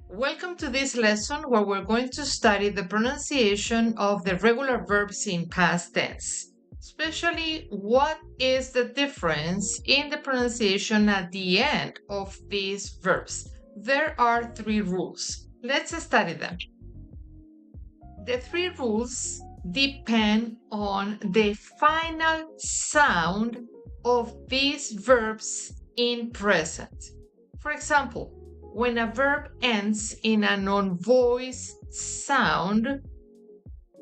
Welcome to this lesson where we're going to study the pronunciation of the regular verbs in past tense. Especially, what is the difference in the pronunciation at the end of these verbs? There are 3 rules. Let's study them. The 3 rules depend on the final sound of these verbs in present. For example, when a verb ends in a non-voiced sound,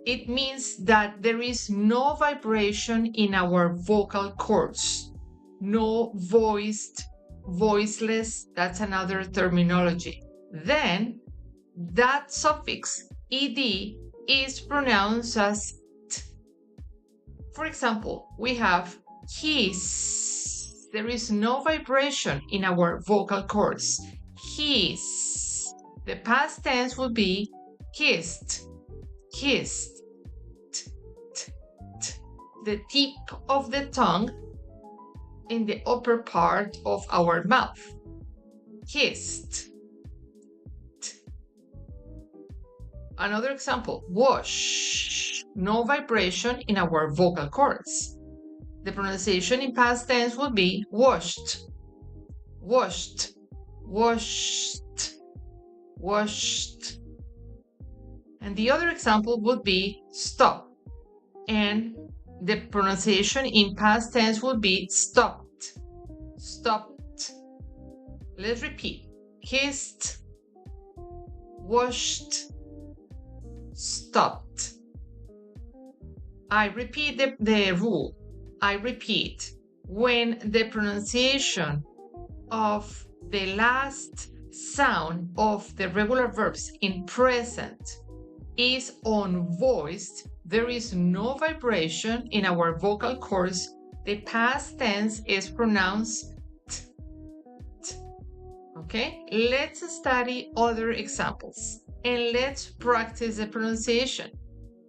it means that there is no vibration in our vocal cords. No voiced, voiceless, that's another terminology. Then that suffix ed is pronounced as t. For example, we have his. There is no vibration in our vocal cords. His. The past tense would be kissed. Kissed. T, t, t. The tip of the tongue in the upper part of our mouth. Kissed. T. Another example, wash. No vibration in our vocal cords. The pronunciation in past tense would be washed. Washed. Washed. Washed. And the other example would be stop. And the pronunciation in past tense would be stopped. Stopped. Let's repeat. Kissed. Washed. Stopped. I repeat the rule. I repeat. When the pronunciation of the last sound of the regular verbs in present is unvoiced, there is no vibration in our vocal cords, the past tense is pronounced t, t. Okay, let's study other examples and let's practice the pronunciation.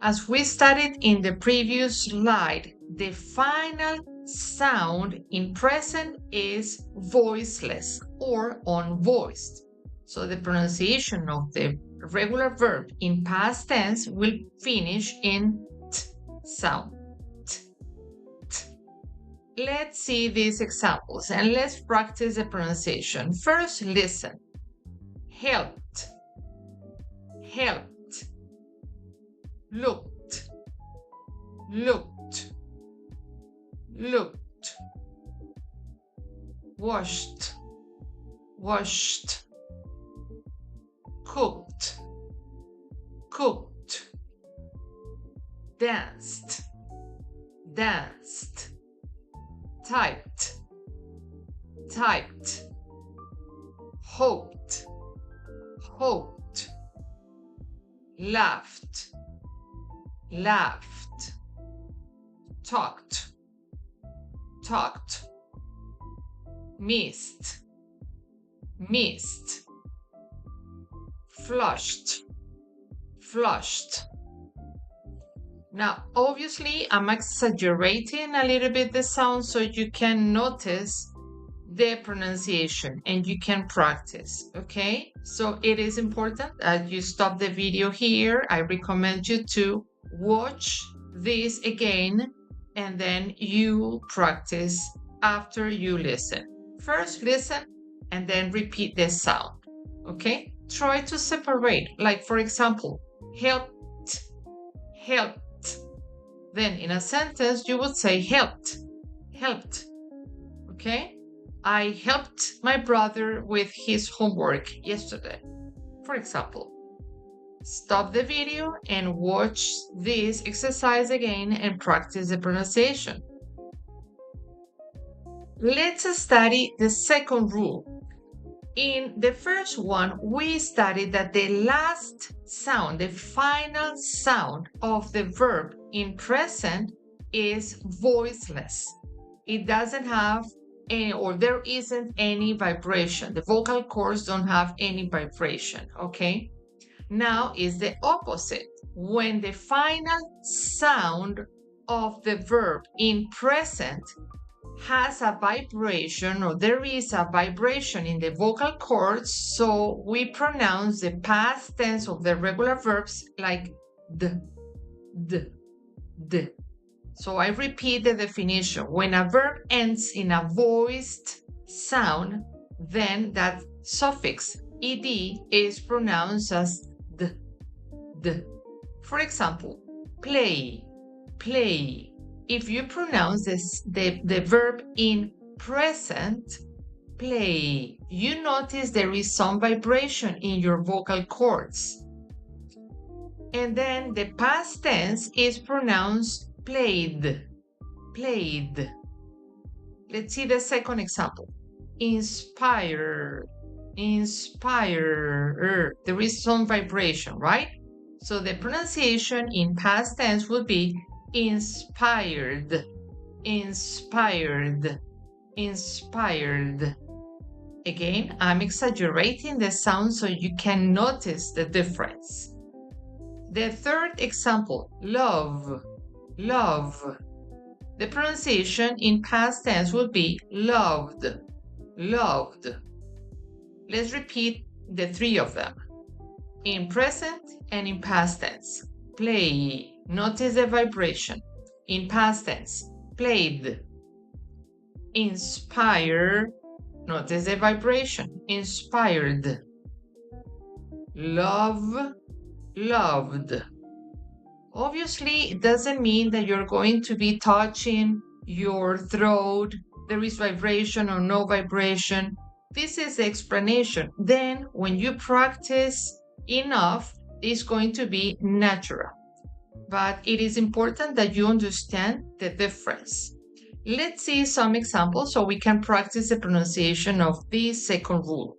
As we studied in the previous slide, the final sound in present is voiceless or unvoiced. So the pronunciation of the regular verb in past tense will finish in t sound. T, t. Let's see these examples and let's practice the pronunciation. First, listen. Helped. Helped. Looked. Looked. Looked. Washed. Washed. Cooked. Cooked. Danced. Danced. Typed. Typed. Hoped. Hoped. Laughed. Laughed. Talked. Talked. Missed. Missed. Flushed. Flushed. Now, obviously, I'm exaggerating a little bit the sound so you can notice the pronunciation and you can practice, okay? So it is important that you stop the video here. I recommend you to watch this again and then you practice after you listen. First listen and then repeat the sound, okay? Try to separate, like for example, helped, helped. Then in a sentence, you would say helped, helped, okay? I helped my brother with his homework yesterday, for example. Stop the video and watch this exercise again and practice the pronunciation. Let's study the second rule. In the first one, we studied that the last sound, the final sound of the verb in present is voiceless. It doesn't have any, or there isn't any vibration. The vocal cords don't have any vibration, okay? Now is the opposite. When the final sound of the verb in present has a vibration, or there is a vibration in the vocal cords, so we pronounce the past tense of the regular verbs like d, d, d. So I repeat the definition. When a verb ends in a voiced sound, then that suffix ed is pronounced as d, d. For example, play, play. If you pronounce the verb in present, play, you notice there is some vibration in your vocal cords. And then the past tense is pronounced played, played. Let's see the second example. Inspire, inspire. There is some vibration, right? So the pronunciation in past tense would be inspired, inspired, inspired. Again, I'm exaggerating the sound so you can notice the difference. The third example, love, love. The pronunciation in past tense would be loved, loved. Let's repeat the three of them. In present and in past tense. Play. Notice the vibration. In past tense, played. Inspire. Notice the vibration. Inspired. Love. Loved. Obviously, it doesn't mean that you're going to be touching your throat. There is vibration or no vibration. This is the explanation. Then, when you practice enough, it's going to be natural. But it is important that you understand the difference. Let's see some examples so we can practice the pronunciation of this second rule.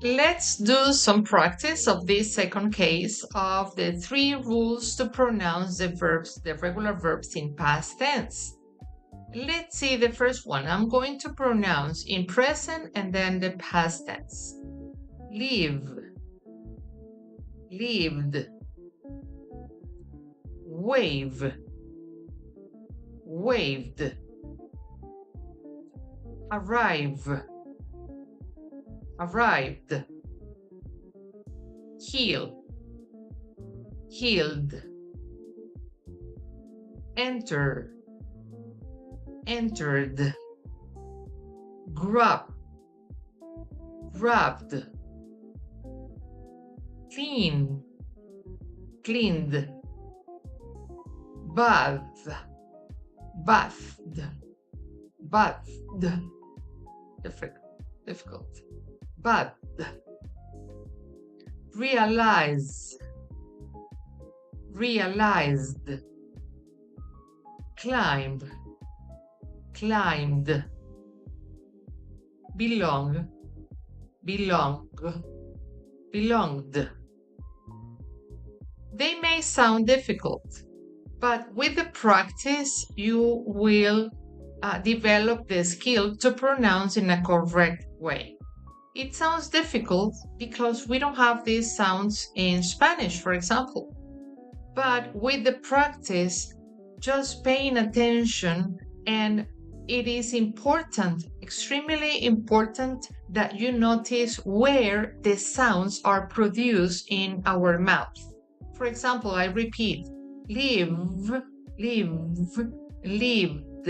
Let's do some practice of this second case of the 3 rules to pronounce the verbs, the regular verbs in past tense. Let's see the first one. I'm going to pronounce in present and then the past tense. Live, lived. Wave, waved. Arrive, arrived. Heal, healed. Enter, entered. Grab, grabbed. Clean, cleaned. Bath, bathed, bathed. Difficult. Bathed. Realize, realized. Climb, climbed. Belong, belong, belonged. They may sound difficult, but with the practice, you will develop the skill to pronounce in a correct way. It sounds difficult because we don't have these sounds in Spanish, for example. But with the practice, just paying attention, and it is important, extremely important, that you notice where the sounds are produced in our mouth. For example, I repeat, live, live, lived.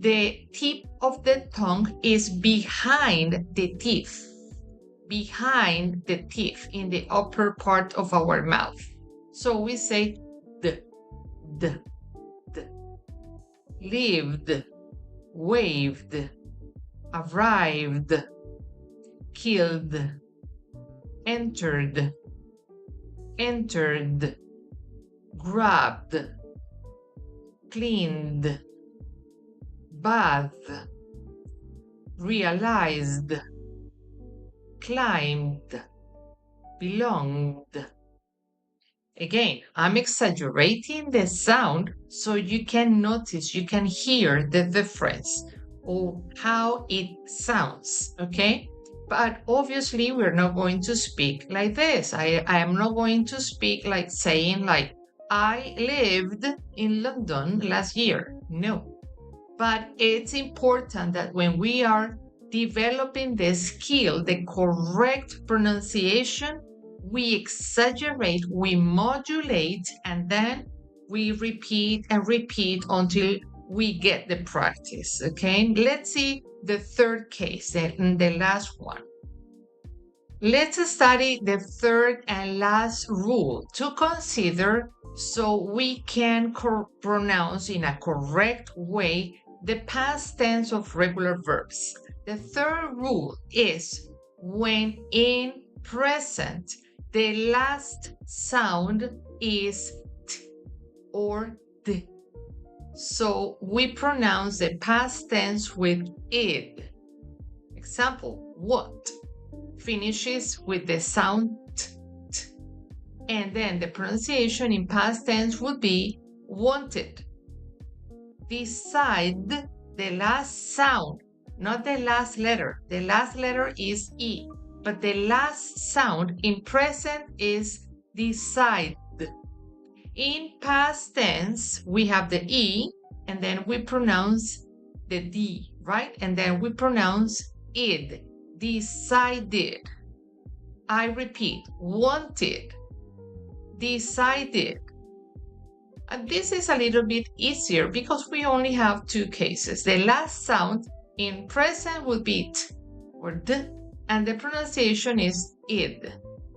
The tip of the tongue is behind the teeth, in the upper part of our mouth. So we say d, lived, waved, arrived, killed, entered, grabbed, cleaned, bathed, realized, climbed, belonged. Again, I'm exaggerating the sound so you can notice, you can hear the difference of how it sounds, okay? But obviously, we're not going to speak like this. I am not going to speak like saying like I lived in London last year. No. But it's important that when we are developing the skill, the correct pronunciation, we exaggerate, we modulate, and then we repeat and repeat until we get the practice. Okay, let's see the third case, the last one. Let's study the third and last rule to consider so we can pronounce in a correct way the past tense of regular verbs. The third rule is when in present, the last sound is t or d. So we pronounce the past tense with id. Example, what finishes with the sound t, t. And then the pronunciation in past tense would be wanted. Decide, the last sound, not the last letter. The last letter is E, but the last sound in present is decide. In past tense, we have the E, and then we pronounce the D, right? And then we pronounce id, decided. I repeat, wanted, decided. And this is a little bit easier because we only have two cases. The last sound in present would be t or d, and the pronunciation is id,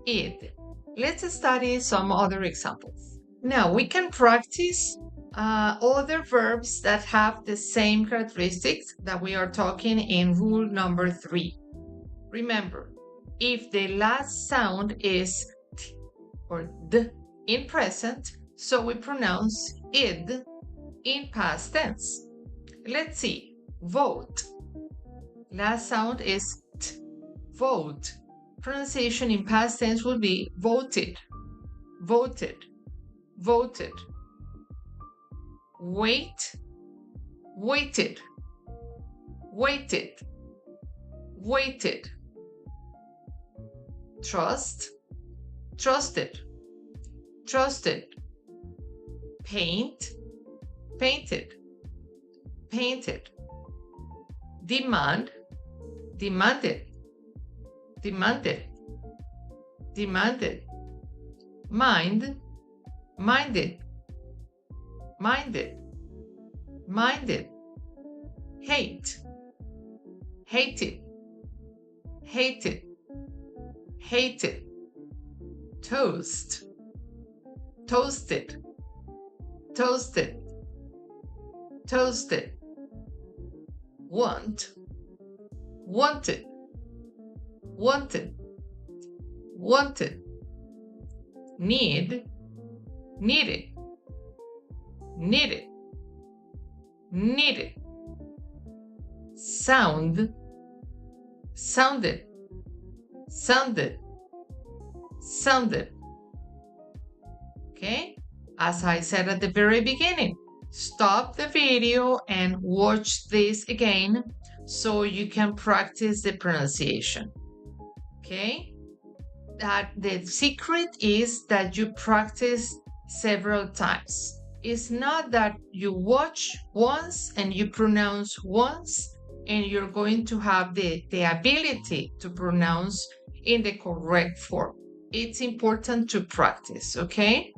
id. Let's study some other examples. Now we can practice other verbs that have the same characteristics that we are talking in rule number 3. Remember, if the last sound is t or d in present, so we pronounce id in past tense. Let's see. Vote. Last sound is t. Vote. Pronunciation in past tense will be voted. Voted. Voted. Wait. Waited. Waited. Waited. Trust. Trusted. Trusted. Paint, painted, painted. Demand, demanded, demanded, demanded. Mind, minded, minded, minded. Hate, hated, hated, hated. Toast, toasted, toasted, toasted. Want, wanted, wanted, wanted. Need, needed, needed, needed. Sound, sounded, sounded, sounded. Okay? As I said at the very beginning, stop the video and watch this again so you can practice the pronunciation. Okay? That the secret is that you practice several times. It's not that you watch once and you pronounce once and you're going to have the ability to pronounce in the correct form. It's important to practice, okay?